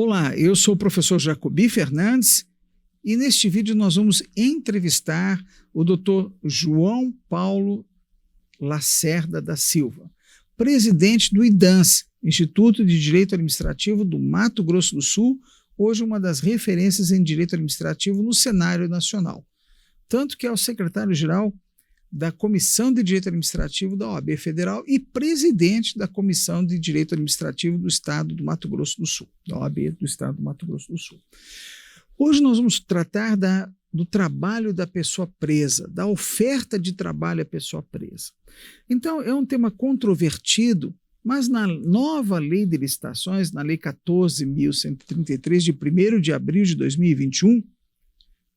Olá, eu sou o professor Jacobi Fernandes e neste vídeo nós vamos entrevistar o Dr. João Paulo Lacerda da Silva, presidente do IDANS, Instituto de Direito Administrativo do Mato Grosso do Sul, hoje uma das referências em direito administrativo no cenário nacional. Tanto que é o secretário-geral da Comissão de Direito Administrativo da OAB Federal e presidente da Comissão de Direito Administrativo do Estado do Mato Grosso do Sul, da OAB do Estado do Mato Grosso do Sul. Hoje nós vamos tratar do trabalho da pessoa presa, da oferta de trabalho à pessoa presa. Então, é um tema controvertido, mas na nova Lei de Licitações, na Lei 14.133, de 1º de abril de 2021,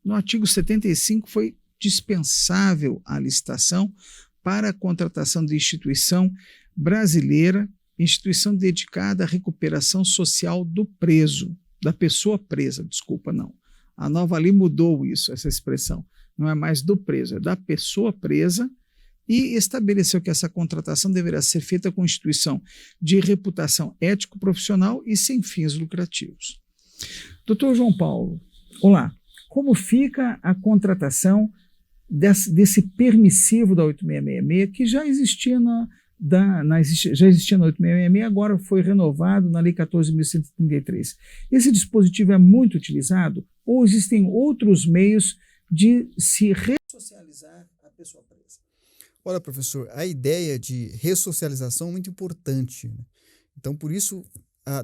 no artigo 75 foi dispensável a licitação para a contratação de instituição brasileira, instituição dedicada à recuperação social do preso, da pessoa presa, desculpa, não. A nova lei mudou isso, essa expressão. Não é mais do preso, é da pessoa presa, e estabeleceu que essa contratação deverá ser feita com instituição de reputação ético-profissional e sem fins lucrativos. Doutor João Paulo, olá. Como fica a contratação desse permissivo da 8666, que já existia já existia na 8666, agora foi renovado na Lei 14.133. Esse dispositivo é muito utilizado ou existem outros meios de se ressocializar a pessoa presa? Olha, professor, a ideia de ressocialização é muito importante, né? Então, por isso,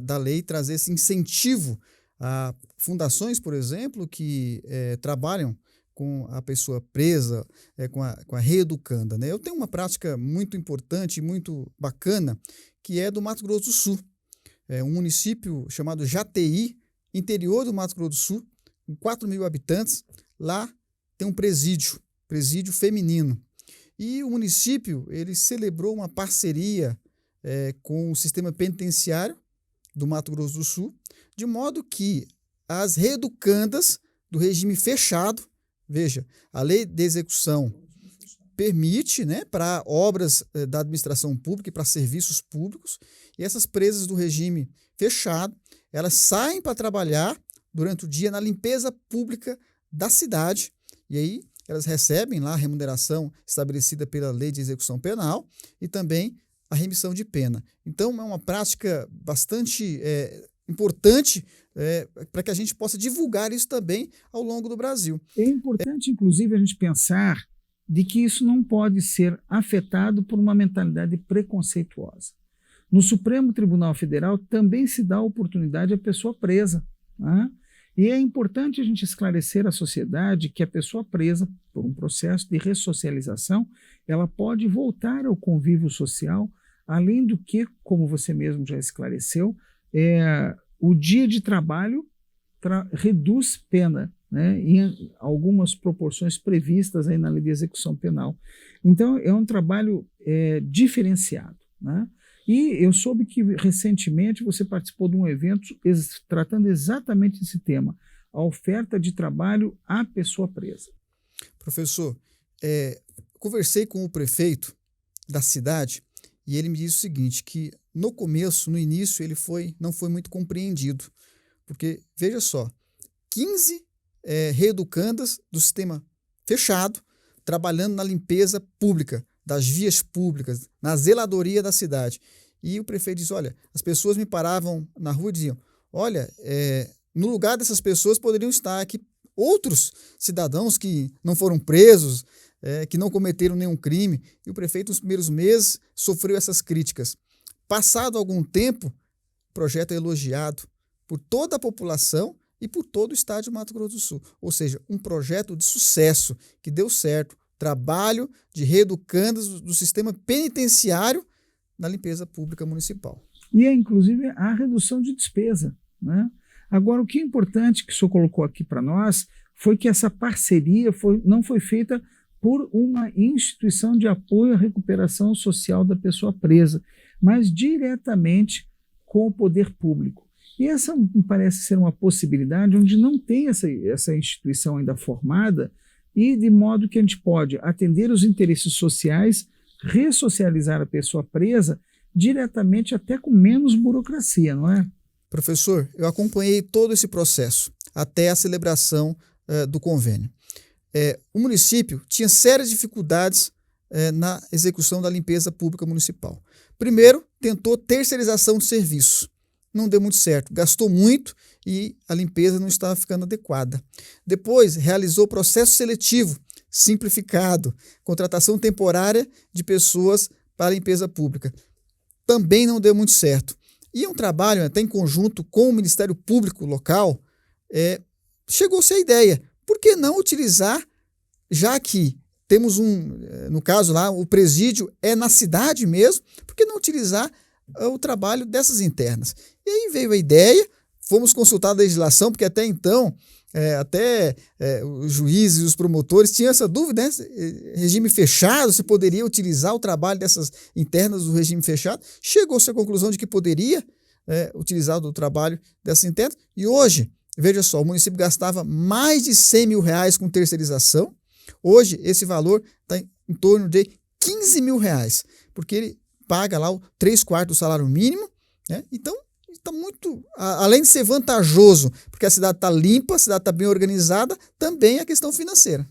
da lei trazer esse incentivo a fundações, por exemplo, que trabalham com a pessoa presa, com a reeducanda, né? Eu tenho uma prática muito importante, muito bacana, que é do Mato Grosso do Sul. É um município chamado Jataí, interior do Mato Grosso do Sul, com 4.000 habitantes. Lá tem um presídio feminino. E o município ele celebrou uma parceria com o sistema penitenciário do Mato Grosso do Sul, de modo que as reeducandas do regime fechado, veja, a lei de execução permite, né, para obras da administração pública e para serviços públicos, e essas presas do regime fechado, elas saem para trabalhar durante o dia na limpeza pública da cidade, e aí elas recebem lá a remuneração estabelecida pela lei de execução penal e também a remissão de pena. Então, é uma prática bastante importante para que a gente possa divulgar isso também ao longo do Brasil. É importante, inclusive, a gente pensar de que isso não pode ser afetado por uma mentalidade preconceituosa. No Supremo Tribunal Federal também se dá oportunidade à pessoa presa, né? E é importante a gente esclarecer à sociedade que a pessoa presa por um processo de ressocialização, ela pode voltar ao convívio social, além do que, como você mesmo já esclareceu, o dia de trabalho reduz pena, né, em algumas proporções previstas aí na lei de execução penal. Então, é um trabalho diferenciado, né? E eu soube que recentemente você participou de um evento tratando exatamente esse tema, a oferta de trabalho à pessoa presa. Professor, conversei com o prefeito da cidade e ele me disse o seguinte, que no início, ele não foi muito compreendido, porque, veja só, 15 reeducandas do sistema fechado, trabalhando na limpeza pública, das vias públicas, na zeladoria da cidade. E o prefeito disse, olha, as pessoas me paravam na rua e diziam, olha, no lugar dessas pessoas poderiam estar aqui outros cidadãos que não foram presos, que não cometeram nenhum crime. E o prefeito, nos primeiros meses, sofreu essas críticas. Passado algum tempo, o projeto é elogiado por toda a população e por todo o estado de Mato Grosso do Sul. Ou seja, um projeto de sucesso, que deu certo. Trabalho de reeducandos do sistema penitenciário na limpeza pública municipal. E inclusive, a redução de despesa, né? Agora, o que é importante que o senhor colocou aqui para nós foi que essa parceria não foi feita por uma instituição de apoio à recuperação social da pessoa presa, mas diretamente com o poder público. E essa me parece ser uma possibilidade onde não tem essa instituição ainda formada, e de modo que a gente pode atender os interesses sociais, ressocializar a pessoa presa diretamente, até com menos burocracia, não é? Professor, eu acompanhei todo esse processo até a celebração do convênio. O município tinha sérias dificuldades na execução da limpeza pública municipal. Primeiro, tentou terceirização de serviço. Não deu muito certo, gastou muito e a limpeza não estava ficando adequada. Depois, realizou processo seletivo, simplificado, contratação temporária de pessoas para a limpeza pública. Também não deu muito certo. E um trabalho, até em conjunto com o Ministério Público local, chegou-se à ideia, por que não utilizar, já que temos no caso lá, o presídio é na cidade mesmo, por que não utilizar o trabalho dessas internas? E aí veio a ideia, fomos consultar a legislação, porque até então, os juízes e os promotores tinham essa dúvida, né? Regime fechado, se poderia utilizar o trabalho dessas internas do regime fechado. Chegou-se à conclusão de que poderia utilizar o trabalho dessas internas. E hoje, veja só, o município gastava mais de R$100 mil com terceirização. Hoje, esse valor está em torno de R$15 mil, porque ele paga lá 3/4 do salário mínimo, né? Então, está muito, além de ser vantajoso, porque a cidade está limpa, a cidade está bem organizada, também a questão financeira.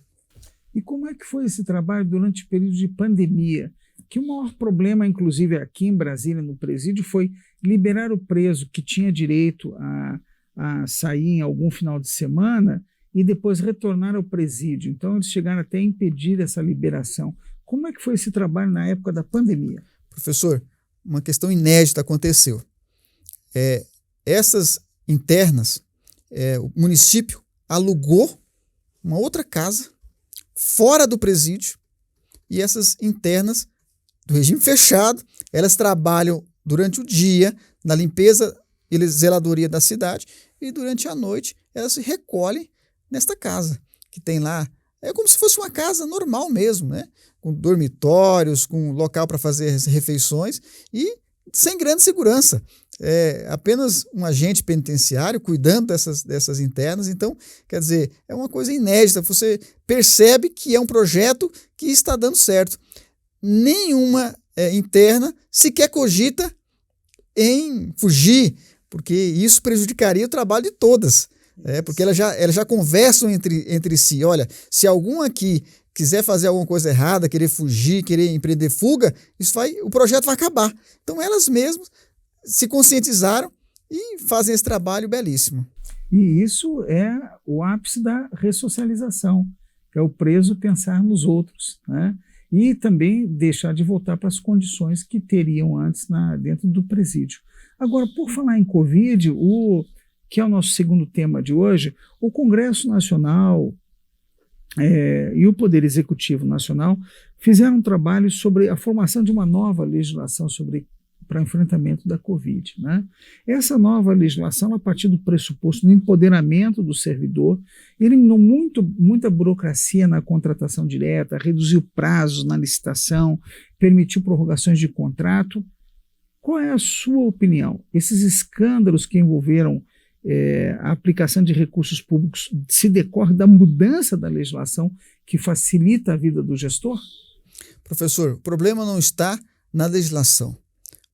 E como é que foi esse trabalho durante o período de pandemia? Que o maior problema, inclusive aqui em Brasília, no presídio, foi liberar o preso que tinha direito a sair em algum final de semana e depois retornar ao presídio. Então, eles chegaram até a impedir essa liberação. Como é que foi esse trabalho na época da pandemia? Professor, uma questão inédita aconteceu. Essas internas, o município alugou uma outra casa fora do presídio e essas internas do regime fechado, elas trabalham durante o dia na limpeza e zeladoria da cidade e durante a noite elas se recolhem nesta casa que tem lá. É como se fosse uma casa normal mesmo, né? Com dormitórios, com local para fazer as refeições e sem grande segurança. Apenas um agente penitenciário cuidando dessas internas. Então, quer dizer, é uma coisa inédita. Você percebe que é um projeto que está dando certo. Nenhuma interna sequer cogita em fugir, porque isso prejudicaria o trabalho de todas. Porque elas já conversam entre si. Olha, se algum aqui quiser fazer alguma coisa errada, querer fugir, querer empreender fuga, o projeto vai acabar. Então elas mesmas se conscientizaram e fazem esse trabalho belíssimo. E isso é o ápice da ressocialização, é o preso pensar nos outros, né? E também deixar de voltar para as condições que teriam antes dentro do presídio. Agora, por falar em Covid, que é o nosso segundo tema de hoje, o Congresso Nacional e o Poder Executivo Nacional fizeram um trabalho sobre a formação de uma nova legislação para enfrentamento da Covid, né? Essa nova legislação, a partir do pressuposto do empoderamento do servidor, eliminou muita burocracia na contratação direta, reduziu prazos na licitação, permitiu prorrogações de contrato. Qual é a sua opinião? Esses escândalos que envolveram a aplicação de recursos públicos se decorre da mudança da legislação que facilita a vida do gestor? Professor, o problema não está na legislação.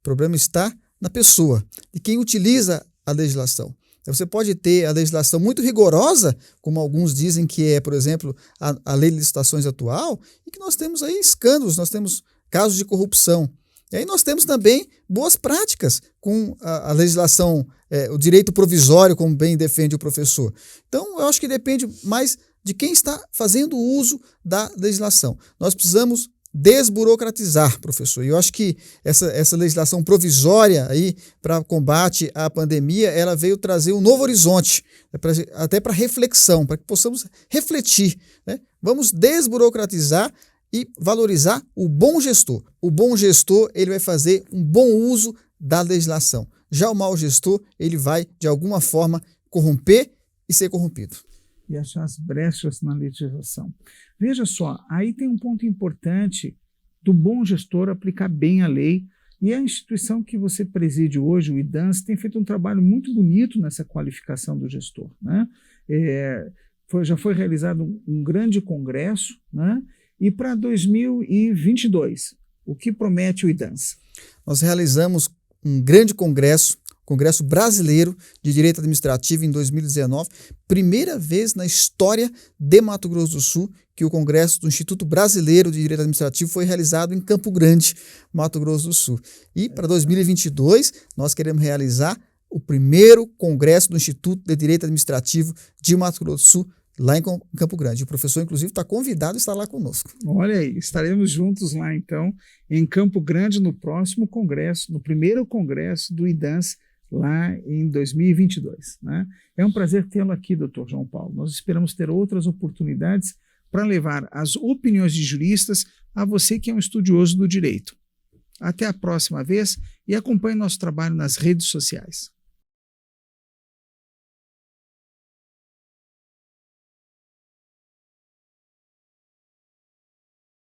O problema está na pessoa, de quem utiliza a legislação. Você pode ter a legislação muito rigorosa, como alguns dizem que é, por exemplo, a lei de licitações atual, e que nós temos aí escândalos, nós temos casos de corrupção. E aí nós temos também boas práticas com a legislação, o direito provisório, como bem defende o professor. Então, eu acho que depende mais de quem está fazendo uso da legislação. Nós precisamos desburocratizar, professor. E eu acho que essa legislação provisória aí para combate à pandemia, ela veio trazer um novo horizonte, até para reflexão, para que possamos refletir, né? Vamos desburocratizar e valorizar o bom gestor. O bom gestor, ele vai fazer um bom uso da legislação. Já o mau gestor, ele vai, de alguma forma, corromper e ser corrompido. E achar as brechas na legislação. Veja só, aí tem um ponto importante do bom gestor aplicar bem a lei, e a instituição que você preside hoje, o IDANS, tem feito um trabalho muito bonito nessa qualificação do gestor, né? Já foi realizado um grande congresso, né? E para 2022, o que promete o IDANS? Nós realizamos um grande congresso Congresso Brasileiro de Direito Administrativo em 2019, primeira vez na história de Mato Grosso do Sul que o Congresso do Instituto Brasileiro de Direito Administrativo foi realizado em Campo Grande, Mato Grosso do Sul. E para 2022, nós queremos realizar o primeiro Congresso do Instituto de Direito Administrativo de Mato Grosso do Sul, lá em Campo Grande. O professor, inclusive, está convidado a estar lá conosco. Olha aí, estaremos juntos lá, então, em Campo Grande, no próximo congresso, no primeiro congresso do IDANS, lá em 2022. Né? É um prazer tê-lo aqui, doutor João Paulo. Nós esperamos ter outras oportunidades para levar as opiniões de juristas a você que é um estudioso do direito. Até a próxima vez e acompanhe nosso trabalho nas redes sociais.